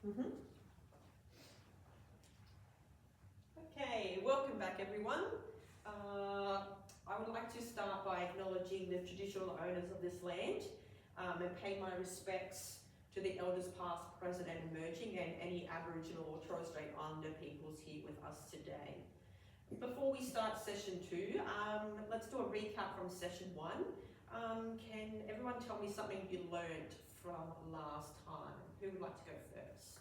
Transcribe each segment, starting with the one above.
Mm-hmm. Okay, welcome back everyone. I would like to start by acknowledging the traditional owners of this land and pay my respects to the elders past, present and emerging, and any Aboriginal or Torres Strait Islander peoples here with us today. Before we start session 2, let's do a recap from session 1. Can everyone tell me something you learned from last time? Who would like to go first?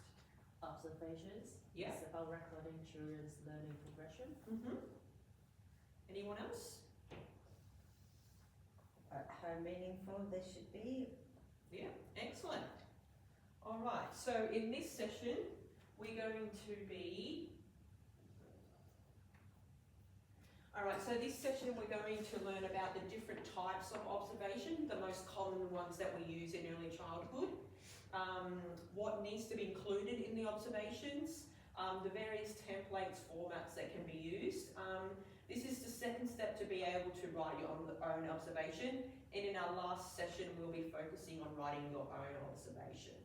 Observations. Yeah. It's about recording children's learning progression. Mm-hmm. Anyone else? How meaningful they should be. Yeah, excellent. All right, so in this session, we're going to be... All right, so this session we're going to learn about the different types of observation, the most common ones that we use in early childhood, what needs to be included in the observations, the various templates, formats that can be used. This is the second step to be able to write your own observation, and in our last session we'll be focusing on writing your own observation.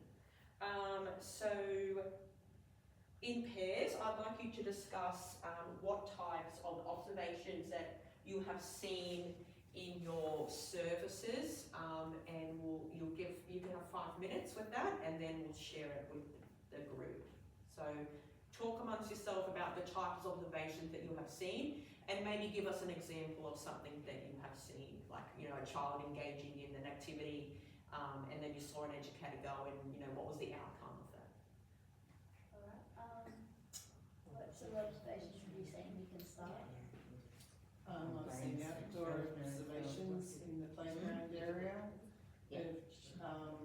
So in pairs, I'd like you to discuss what types of observations that you have seen in your services, and you can have 5 minutes with that, and then we'll share it with the group. So talk amongst yourself about the types of observations that you have seen, and maybe give us an example of something that you have seen, like, you know, a child engaging in an activity, and then you saw an educator go, and, you know, what was the outcome of that? Alright, what sort of observations should we say? We can start. I've seen outdoor observations in the playground area of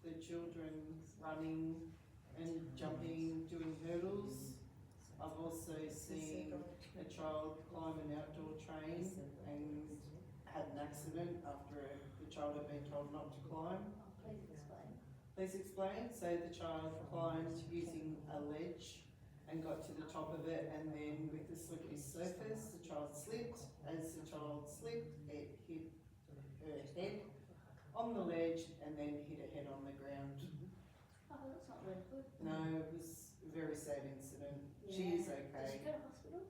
the children running and jumping, doing hurdles. I've also seen a child climb an outdoor train and had an accident after the child had been told not to climb. Please explain. Please explain. So the child climbed using a ledge and got to the top of it, and then with the slippery surface, the child slipped. As the child slipped, it hit her head on the ledge and then hit her head on the ground. Oh, that's not really good. No, it was a very sad incident. She is Did okay. she go to hospital?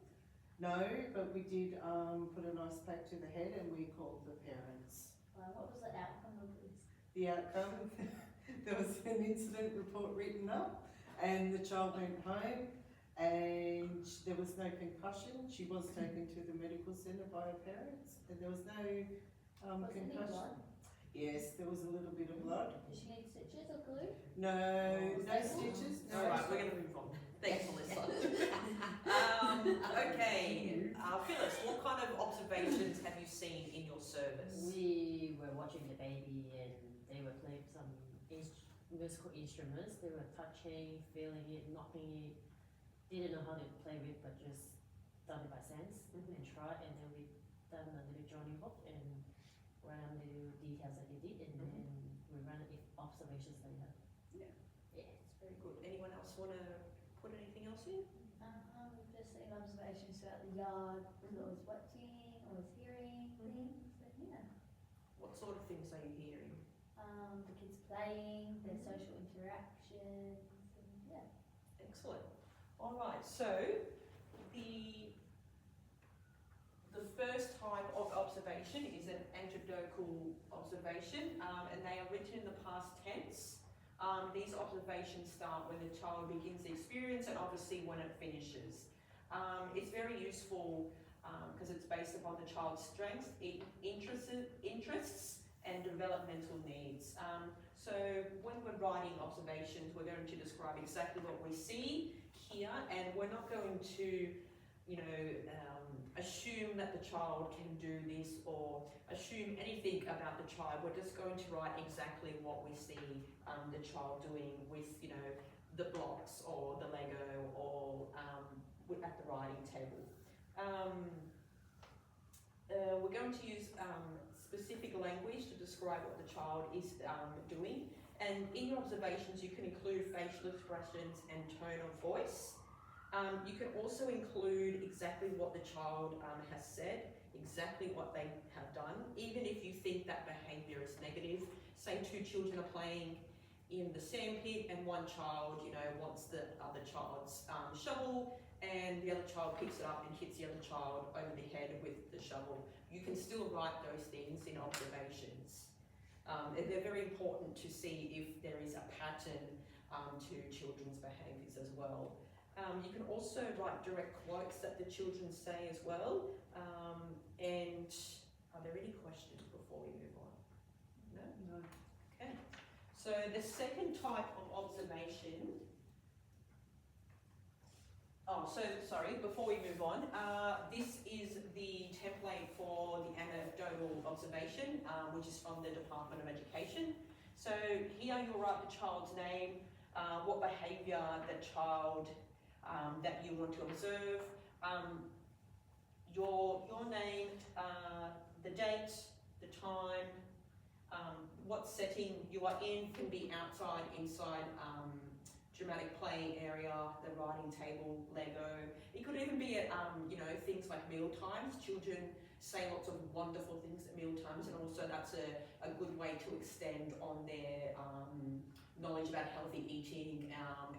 No, but we did put an ice pack to the head and we called the parents. What was the outcome of this? The outcome, there was an incident report written up and the child went home and there was no concussion. She was taken to the medical centre by her parents and there was no Was there any concussion. blood? Yes, there was a little bit of blood. Did she need stitches or glue? No, no stitches. No. All right, we're going to move on. Thanks, Melissa. Okay, Phyllis, what kind of observations have you seen in your service? We were watching the baby and they were playing some musical instruments. They were touching, feeling it, knocking it. Didn't know how to play with, but just done it by sense and tried. And then we done a little joining book and ran down the details that they did, and then we ran the observations that we had. Yeah. Yeah. It's very good. Anyone else want to put anything else in? We've just seen observations throughout the yard. I was watching, I was hearing things. So yeah. What sort of things are you hearing? The kids playing, their social interactions, and yeah. Excellent. All right, so the first type of observation is an anecdotal observation, and they are written in the past tense. These observations start when the child begins the experience and obviously when it finishes. It's very useful because it's based upon the child's strengths, interests and developmental needs. So when we're writing observations, we're going to describe exactly what we see here, and we're not going to, you know, assume that the child can do this or assume anything about the child. We're just going to write exactly what we see the child doing with, you know, the blocks or the Lego or at the writing table. We're going to use specific language to describe what the child is doing, and in your observations you can include facial expressions and tone of voice. You can also include exactly what the child has said, exactly what they have done, even if you think that behaviour is negative. Say two children are playing in the sandpit, and one child, wants the other child's shovel, and the other child picks it up and hits the other child over the head with the shovel. You can still write those things in observations. They're very important to see if there is a pattern to children's behaviours as well. You can also write direct quotes that the children say as well. And are there any questions before we move on? No? No. Okay. So the second type of observation, before we move on, this is the template for the anecdotal observation, which is from the Department of Education. So here you'll write the child's name, what behaviour the child that you want to observe, your name, the date, the time, what setting you are in, can be outside, inside, dramatic play area, the writing table, Lego. It could even be at, things like meal times. Children say lots of wonderful things at meal times, and also that's a good way to extend on their knowledge about healthy eating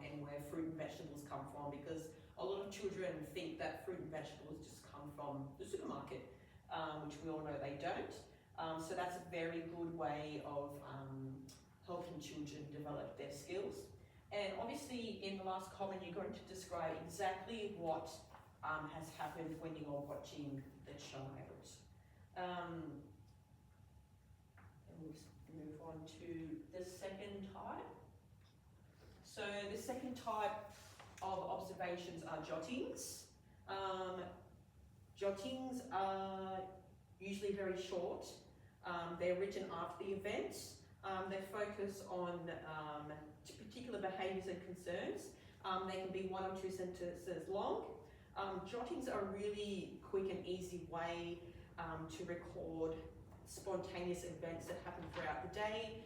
and where fruit and vegetables come from, because a lot of children think that fruit and vegetables just come from the supermarket, which we all know they don't. So that's a very good way of helping children develop their skills. And obviously in the last comment you're going to describe exactly what has happened when you're watching the child. And we'll move on to the second type. So the second type of observations are jottings. Jottings are usually very short. They're written after the event. They focus on particular behaviours and concerns. They can be 1 or 2 sentences long. Jottings are a really quick and easy way to record spontaneous events that happen throughout the day.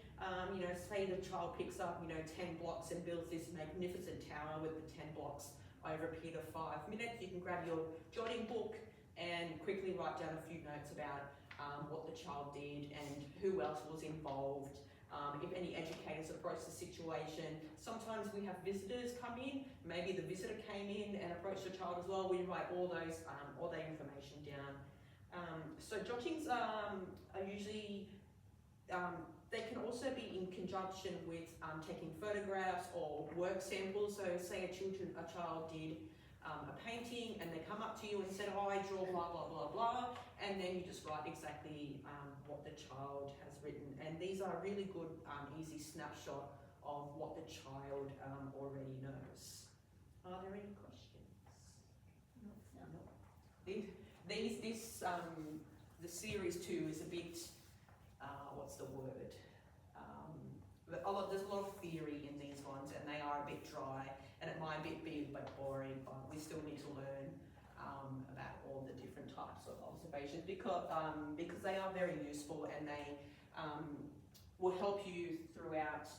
Say the child picks up, 10 blocks and builds this magnificent tower with the 10 blocks over a period of 5 minutes. You can grab your jotting book and quickly write down a few notes about what the child did and who else was involved. If any educators approach the situation, sometimes we have visitors come in, maybe the visitor came in and approached the child as well. We write all that information down. So jottings are usually, they can also be in conjunction with taking photographs or work samples. So say a child did a painting and they come up to you and said, oh, I draw blah, blah, blah, blah, and then you just write exactly what the child has written. And these are a really good, easy snapshot of what the child already knows. Are there any questions? No. The series 2 is a bit, what's the word? There's a lot of theory in these ones, and they are a bit dry, and it might be a bit boring, but we still need to learn about all the different types of observations because they are very useful, and they will help you throughout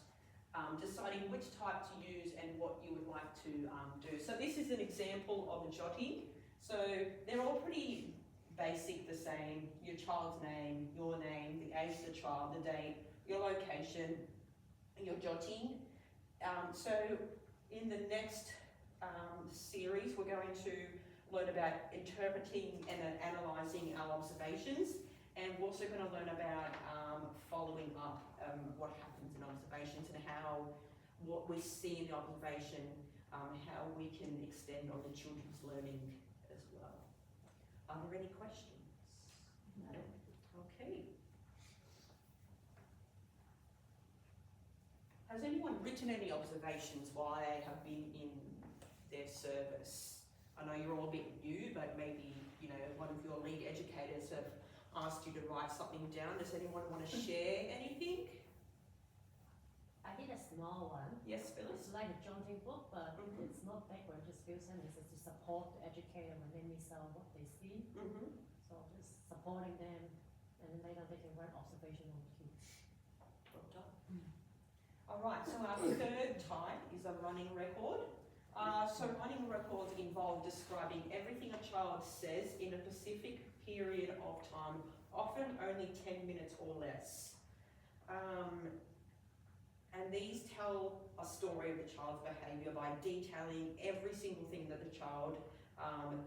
deciding which type to use and what you would like to do. So this is an example of a jotting. So they're all pretty basic, the same. Your child's name, your name, the age of the child, the date, your location, your jotting. So in the next series, we're going to learn about interpreting and analysing our observations, and we're also going to learn about following up what happens in observations and how what we see in the observation, how we can extend on the children's learning as well. Are there any questions? No. Okay. Has anyone written any observations while they have been in their service? I know you're all a bit new, but maybe, one of your lead educators have asked you to write something down. Does anyone want to share anything? I did a small one. Yes, Phyllis? It's like a jotting book, but it's not big one, just few sentences to support the educator when they miss out what they see. So just supporting them, and then later they can write observation on cues. Well done. All right, so our third type is a running record. So running records involve describing everything a child says in a specific period of time, often only 10 minutes or less. And these tell a story of the child's behaviour by detailing every single thing that the child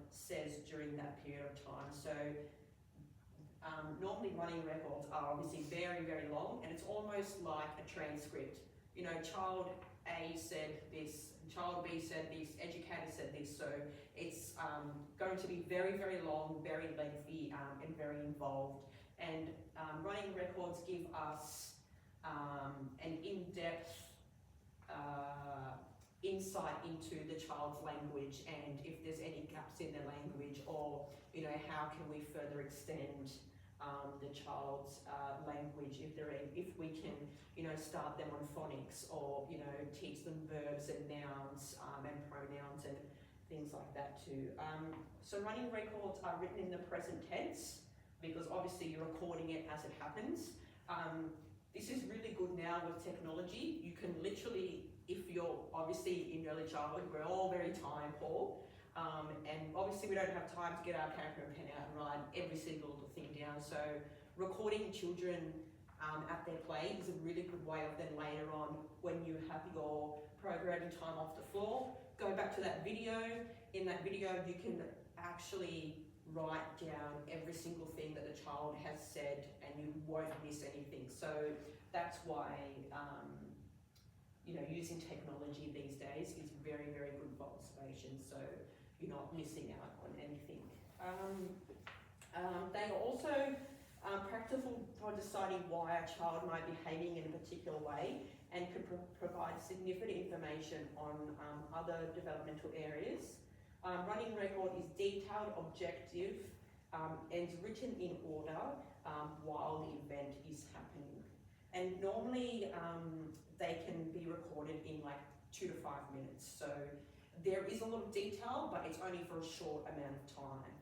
says during that period of time. So normally running records are obviously very, very long, and it's almost like a transcript. You know, child A said this, child B said this, educator said this, so it's going to be very, very long, very lengthy, and very involved. And running records give us an in-depth insight into the child's language, and if there's any gaps in their language, or you know, how can we further extend the child's language, if we can, you know, start them on phonics, or you know, teach them verbs and nouns and pronouns and things like that too. So running records are written in the present tense because obviously you're recording it as it happens. This is really good now with technology. You can literally, if you're obviously in early childhood, we're all very time poor. And obviously we don't have time to get our paper and pen out and write every single little thing down. So recording children at their play is a really good way of then later on, when you have your programming time off the floor, go back to that video. In that video you can actually write down every single thing that the child has said, and you won't miss anything. So that's why you know, using technology these days is very, very good for observation, so you're not missing out on anything. They are also practical for deciding why a child might be behaving in a particular way, and could provide significant information on other developmental areas. Running record is detailed, objective, and written in order while the event is happening. And normally they can be recorded in like 2 to 5 minutes. So there is a lot of detail, but it's only for a short amount of time.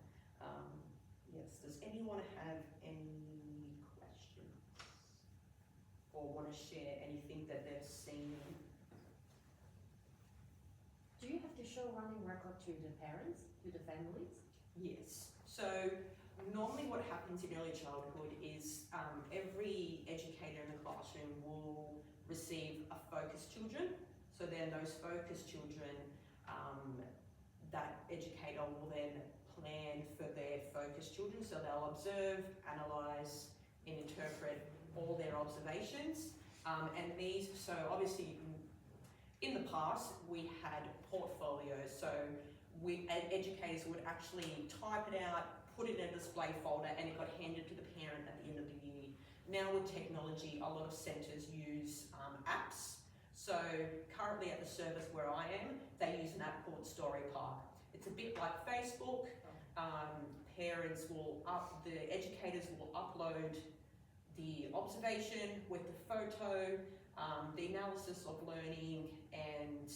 Yes, does anyone have any questions? Or want to share anything that they've seen? Do you have to show running record to the parents, to the families? Yes. So normally what happens in early childhood is every educator in the classroom will receive a focus children. So then those focus children, that educator will then plan for their focus children. So they'll observe, analyse and interpret all their observations. And these, so obviously in the past we had portfolios. So educators would actually type it out, put it in a display folder, and it got handed to the parent at the end of the year. Now with technology, a lot of centres use apps. So currently at the service where I am, they use an app called Story Park. It's a bit like Facebook. Parents will the educators will upload the observation with the photo, the analysis of learning, and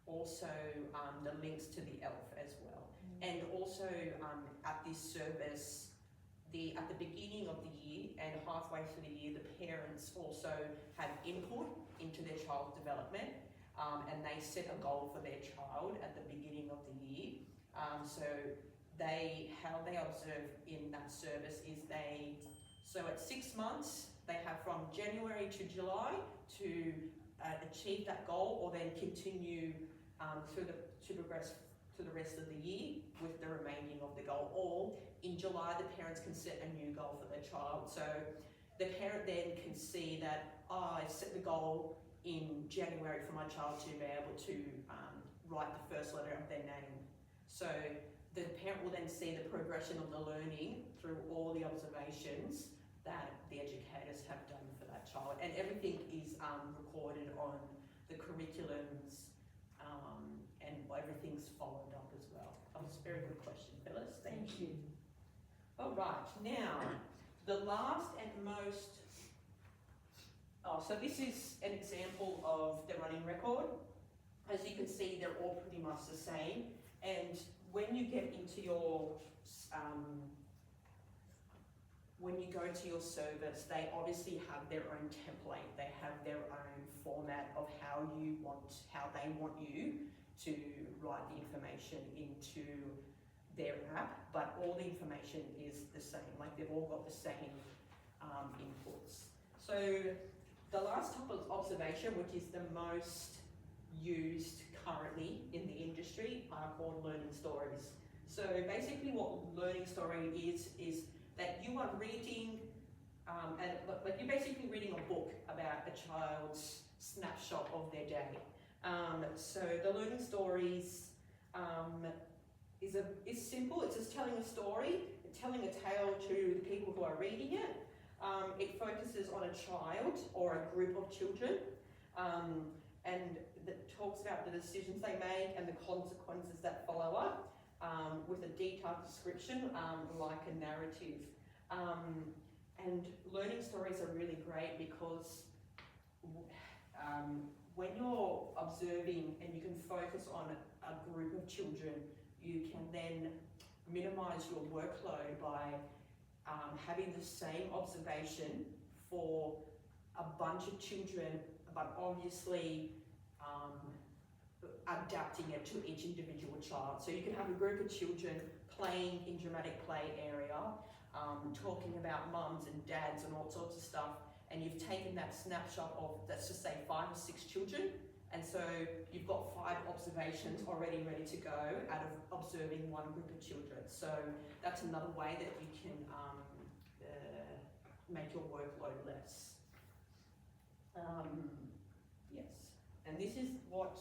also the links to the ELF as well. And also at this service, at the beginning of the year and halfway through the year, the parents also have input into their child's development, and they set a goal for their child at the beginning of the year. So how they observe in that service is so at 6 months, they have from January to July to achieve that goal, or then continue to progress to the rest of the year with the remaining of the goal. Or in July, the parents can set a new goal for their child. So the parent then can see that, I set the goal in January for my child to be able to write the first letter of their name. So the parent will then see the progression of the learning through all the observations that the educators have done for that child. And everything is recorded on the curriculums, and everything's followed up as well. That was a very good question, Phyllis. Thank you. All right, now, the last and most, so this is an example of the running record. As you can see, they're all pretty much the same. And when you get into your, when you go to your service, they obviously have their own template. They have their own format of how they want you to write the information into their app, but all the information is the same. Like, they've all got the same inputs. So the last type of observation, which is the most used currently in the industry, are called learning stories. So basically what learning story is that you are reading, like you're basically reading a book about a child's snapshot of their day. So the learning stories is simple. It's just telling a story, telling a tale to the people who are reading it. It focuses on a child or a group of children, and that talks about the decisions they make and the consequences that follow up, with a detailed description, like a narrative. And learning stories are really great because when you're observing and you can focus on a group of children, you can then minimise your workload by having the same observation for a bunch of children, but obviously adapting it to each individual child. So you can have a group of children playing in dramatic play area, talking about mums and dads and all sorts of stuff, and you've taken that snapshot of, let's just say 5 or 6 children, and so you've got 5 observations already ready to go out of observing one group of children. So that's another way that you can make your workload less. Yes, and this is what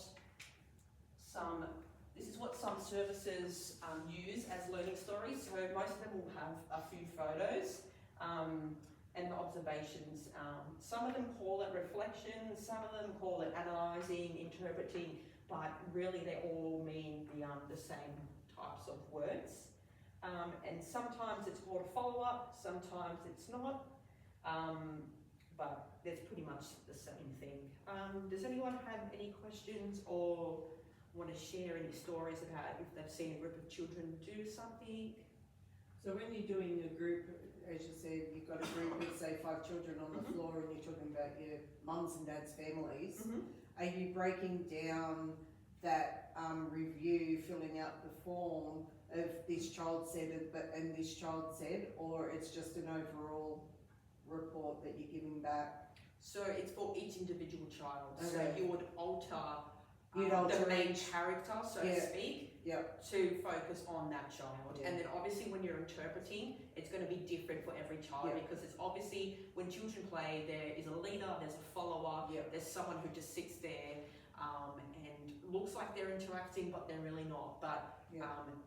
some services use as learning stories. So most of them will have a few photos and the observations. Some of them call it reflection, some of them call it analysing, interpreting, but really they all mean the same types of words. And sometimes it's called a follow-up, sometimes it's not, but it's pretty much the same thing. Does anyone have any questions or want to share any stories about if they've seen a group of children do something? So when you're doing a group, as you said, you've got a group of say 5 children on the floor and you're talking about your mums and dads' families, are you breaking down that review, filling out the form of this child said it, and this child said, or it's just an overall report that you're giving back? So it's for each individual child. Okay. So you would alter You'd the alter main each- character, so to speak, to focus on that child. Yeah. And then obviously when you're interpreting, it's going to be different for every child, because it's obviously when children play, there is a leader, there's a follower, there's someone who just sits there and looks like they're interacting, but they're really not. But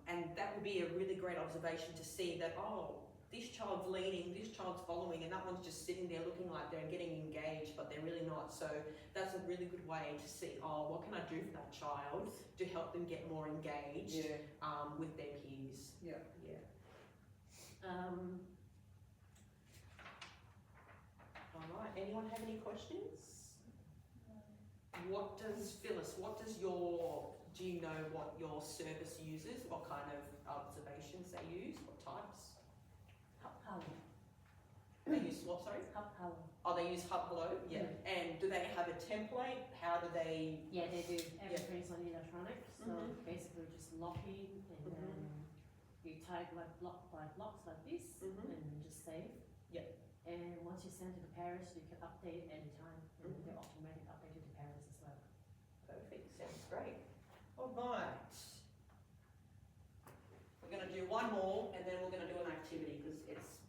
and that would be a really great observation to see that, oh, this child's leading, this child's following, and that one's just sitting there looking like they're getting engaged, but they're really not. So that's a really good way to see, oh, what can I do for that child to help them get more engaged with their peers. Alright, anyone have any questions? What does, Phyllis, do you know what your service uses? What kind of observations they use? What types? Hub Hello. They use what, sorry? Hub Hello. Oh, they use Hub Hello? Yeah. And do they have a template? How do they? Yeah, they do. Everything's on electronic, so Mhm. basically just log in and then you type like block by blocks like this Mhm. and just save. Yeah. And once you send to the parents, you can update anytime and Mhm. they automatically update to the parents as well. Perfect, sounds great. Alright. We're going to do one more and then we're going to do an activity because it's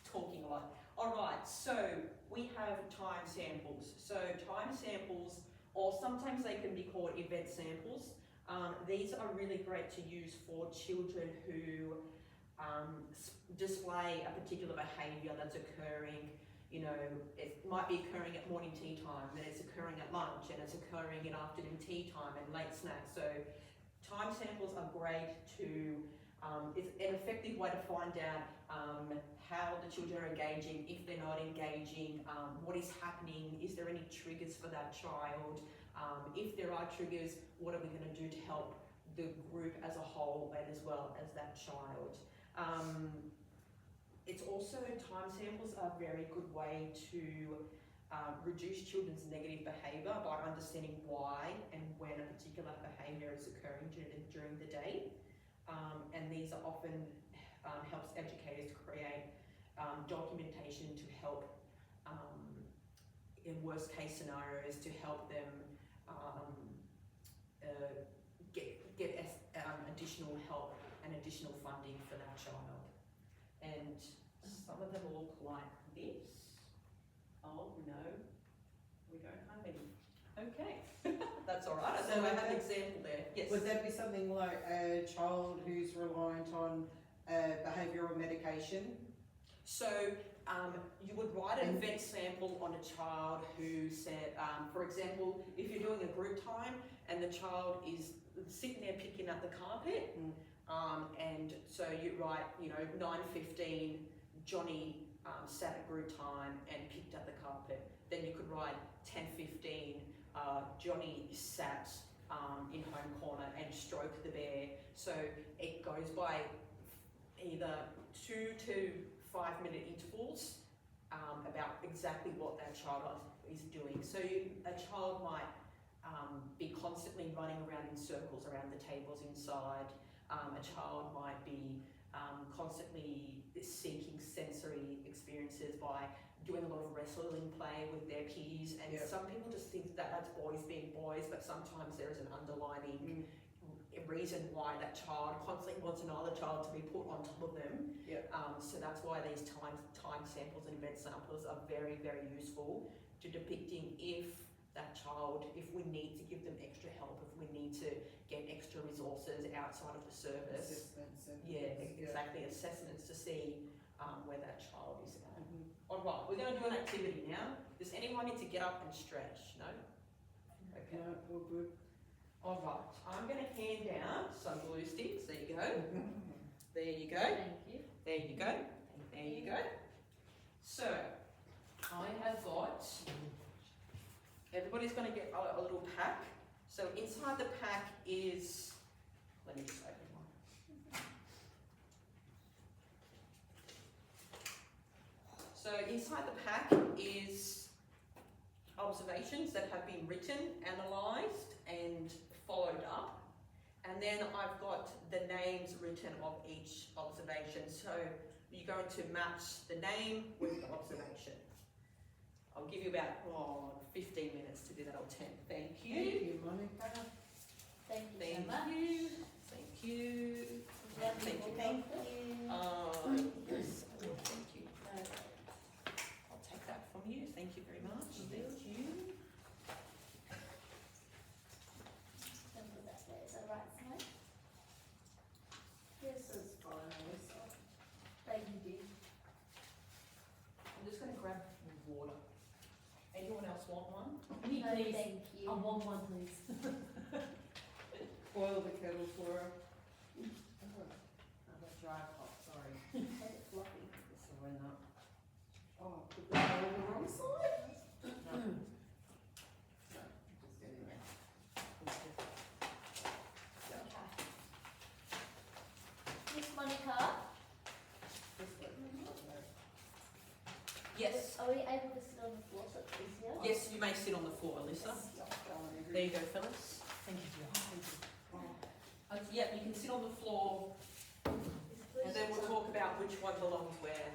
talking a lot. Alright, so we have time samples. So time samples, or sometimes they can be called event samples. These are really great to use for children who display a particular behaviour that's occurring. You know, it might be occurring at morning tea time, then it's occurring at lunch, and it's occurring at afternoon tea time and late snacks. So time samples are great to, it's an effective way to find out how the children are engaging, if they're not engaging, what is happening, is there any triggers for that child? If there are triggers, what are we going to do to help the group as a whole and as well as that child? It's also, time samples are a very good way to reduce children's negative behaviour by understanding why and when a particular behaviour is occurring during the day. And these are often helps educators create documentation to help in worst case scenarios to help them get additional help and additional funding for that child. And some of them look like this. Oh no, we don't have any. Okay, that's all right. So I have an example there. Yes. Would that be something like a child who's reliant on behavioural medication? So you would write an event sample on a child who said, for example, if you're doing a group time and the child is sitting there picking up the carpet, and so you write, 9:15, Johnny sat at group time and picked up the carpet. Then you could write 10:15, Johnny sat in home corner and stroked the bear. So it goes by either 2 to 5 minute intervals about exactly what that child is doing. So a child might be constantly running around in circles around the tables inside. A child might be constantly seeking sensory experiences by doing a lot of wrestling play with their peers, and some people just think that that's boys being boys, but sometimes there is an underlining reason why that child constantly wants another child to be put on top of them. So that's why these time samples and event samples are very, very useful to depicting if we need to give them extra help, if we need to get extra resources outside of the service. Assessments and Exactly, assessments to see where that child is at. All right, we're going to do an activity now. Does anyone need to get up and stretch? No? Okay. No, all good. All right, I'm going to hand out some glue sticks. There you go. There you go. Thank you. There you go. There you go. So, I have got, everybody's going to get a little pack. So inside the pack is, let me just open one. So inside the pack is observations that have been written, analysed and followed up. And then I've got the names written of each observation. So you're going to match the name with the observation. I'll give you about 15 minutes to do that, or 10. Thank you. Thank you, Monica. Thank you Thank so much. you. Thank you. Thank you. Thank you. Yes, I will. Thank you. I'll take that from you. Thank you very much. Thank you. Don't put that there, is that right, Simone? This is fine, Lisa. Thank you, dear. I'm just going to grab water. Anyone else want one? Me, No, please. thank you. I want one, please. Boil the kettle for her. I've got dry pop, sorry. Make it fluffy. This will run up. Oh, put the kettle on the wrong side? No. No, just anyway. Okay. Miss Monica, Just like Yes. are we able to sit on the floor so it's easier? Yes, you may sit on the floor, Alyssa. There you go, Phyllis. Thank you. Yeah, you can sit on the floor, and then we'll talk about which one belongs where.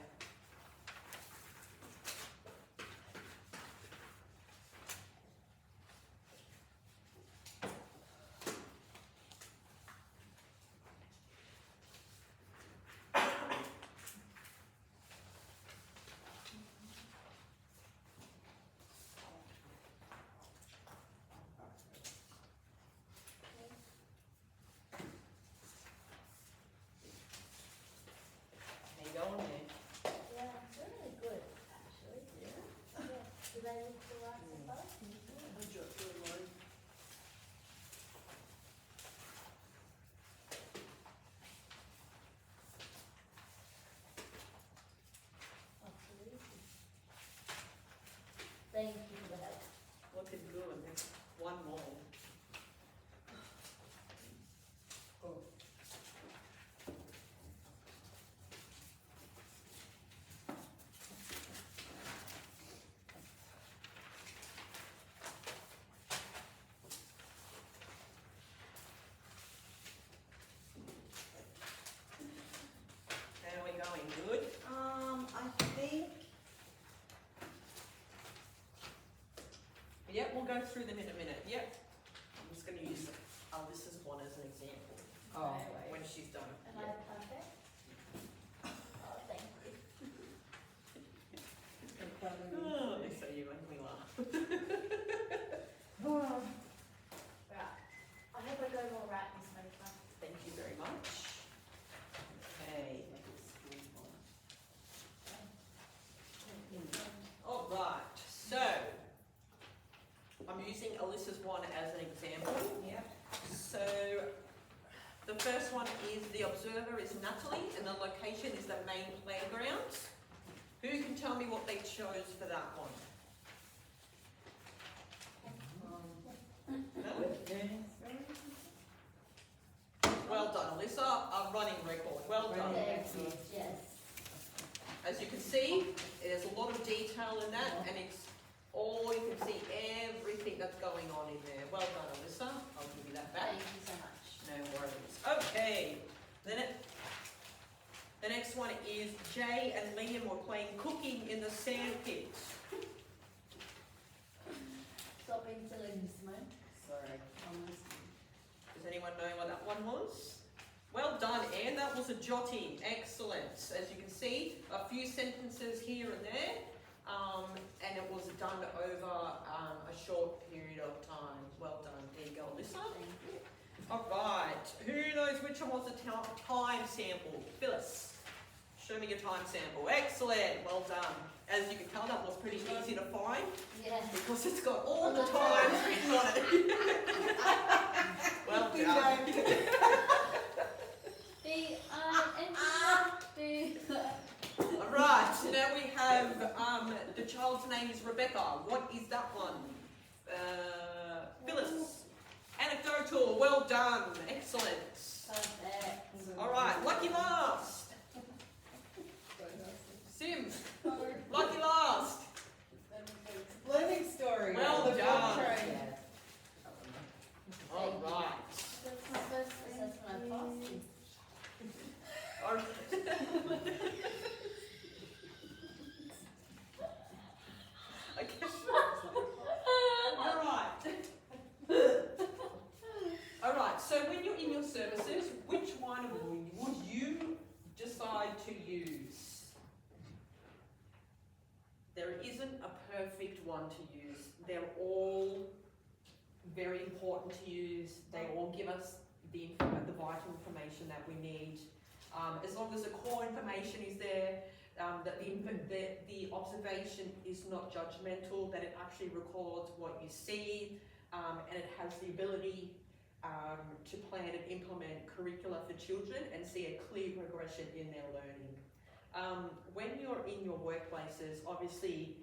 There you go on there. Yeah, it's really good, actually. Yeah. Do they look alright so far? Absolutely. Thank you for the help. Looking good. There's one more. How are we going? Good? I think go through them in a minute. Yep. I'm just going to use Alyssa's one as an example Oh, when she's done. Am I perfect? Oh, thank you. Oh, Lisa, you make me laugh. Right. I hope I got it all right this time. Thank you very much. Okay. All right. So I'm using Alyssa's one as an example. Yep. So the first one is the observer is Natalie and the location is the main playgrounds. Who can tell me what they chose for that one? No? Well done, Alyssa. A running record. Well done. Thank you, yes. As you can see, there's a lot of detail in that, and it's all, you can see everything that's going on in there. Well done, Alyssa. I'll give you that back. Thank you so much. No worries. Okay. The next one is Jay and Liam were playing cooking in the sand pit. Stop being silly, Miss Simone. Sorry, I'm listening. Does anyone know what that one was? Well done, Anne. That was a jotting. Excellent. As you can see, a few sentences here and there, and it was done over a short period of time. Well done. There you go, Alyssa. Thank you. All right. Who knows which one was the time sample? Phyllis, show me your time sample. Excellent. Well done. As you can tell, that was pretty easy to find Yeah. because it's got all the times written on it. Well done. All right. So now we have the child's name is Rebecca. What is that one? Phyllis. Anecdotal. Well done. Excellent. Perfect. All right. Lucky last. Sim. Lucky last. Learning story. Well The done. dog train. All right. That's my first assessment I passed. All right. Okay. All right. All right. So when you're in your services, which one would you decide to use? There isn't a perfect one to use. They're all very important to use. They all give us the vital information that we need. As long as the core information is there, that the observation is not judgmental, that it actually records what you see, and it has the ability to plan and implement curricula for children and see a clear progression in their learning. When you're in your workplaces, obviously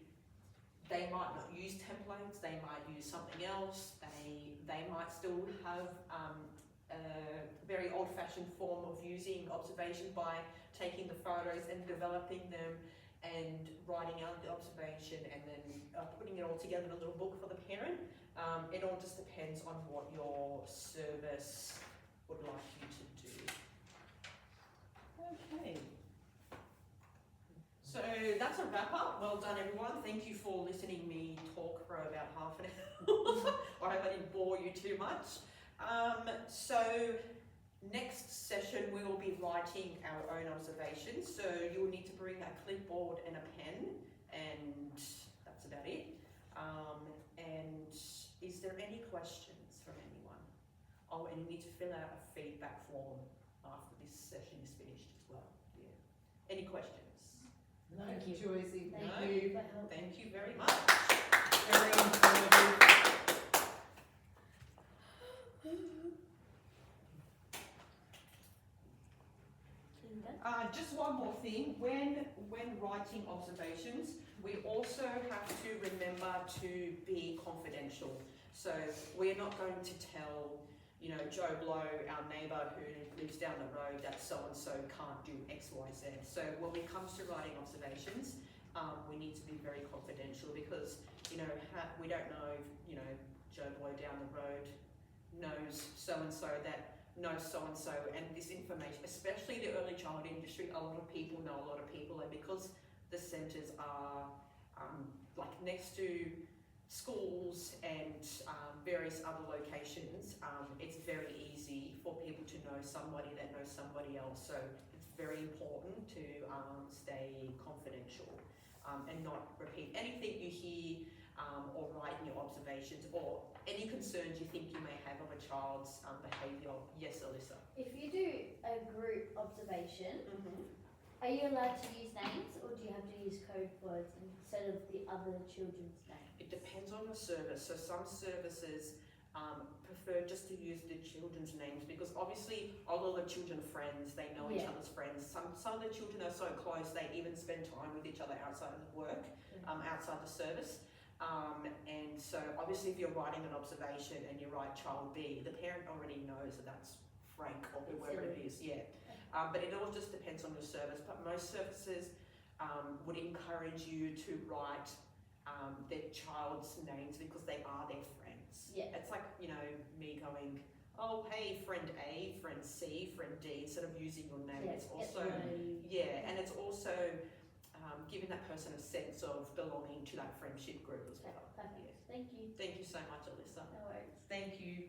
they might not use templates, they might use something else, they might still have a very old-fashioned form of using observation by taking the photos and developing them and writing out the observation and then putting it all together in a little book for the parent. It all just depends on what your service would like you to do. Okay. So that's a wrap up. Well done, everyone. Thank you for listening me talk for about half an hour. I hope I didn't bore you too much. So next session we will be writing our own observations. So you will need to bring a clipboard and a pen, and that's about it. And is there any questions from anyone? Oh, and you need to fill out a feedback form after this session is finished as well. Yeah. Any questions? No, Thank you. Joycey, No. thank you. Thank you very much. Very informative. Just one more thing, when writing observations, we also have to remember to be confidential. So we're not going to tell, Joe Blow, our neighbour who lives down the road, that so-and-so can't do X, Y, Z. So when it comes to writing observations, we need to be very confidential because, we don't know if, Joe Blow down the road knows so-and-so that knows so-and-so, and this information, especially the early child industry, a lot of people know a lot of people, and because the centres are like next to schools and various other locations, it's very easy for people to know somebody that knows somebody else. So it's very important to stay confidential and not repeat anything you hear or write in your observations, or any concerns you think you may have of a child's behaviour. Yes, Alyssa? If you do a group observation, Mm-hmm. are you allowed to use names or do you have to use code words instead of the other children's names? It depends on the service. So some services prefer just to use the children's names, because obviously all of the children are friends, they know each Yeah. other's friends. Some of the children are so close they even spend time with each other outside of work, outside the service. And so obviously if you're writing an observation and you write child B, the parent already knows that that's Frank or whoever it is, yeah. But it all just depends on your service. But most services would encourage you to write their child's names because they are their friends. Yeah. It's like, you know, me going, oh, hey, friend A, friend C, friend D, instead of using your name. It's also, yeah, and it's also giving that person a sense of belonging to that friendship group as well. Perfect. Yeah. Thank you. Thank you so much, Alyssa. No worries. Thank you.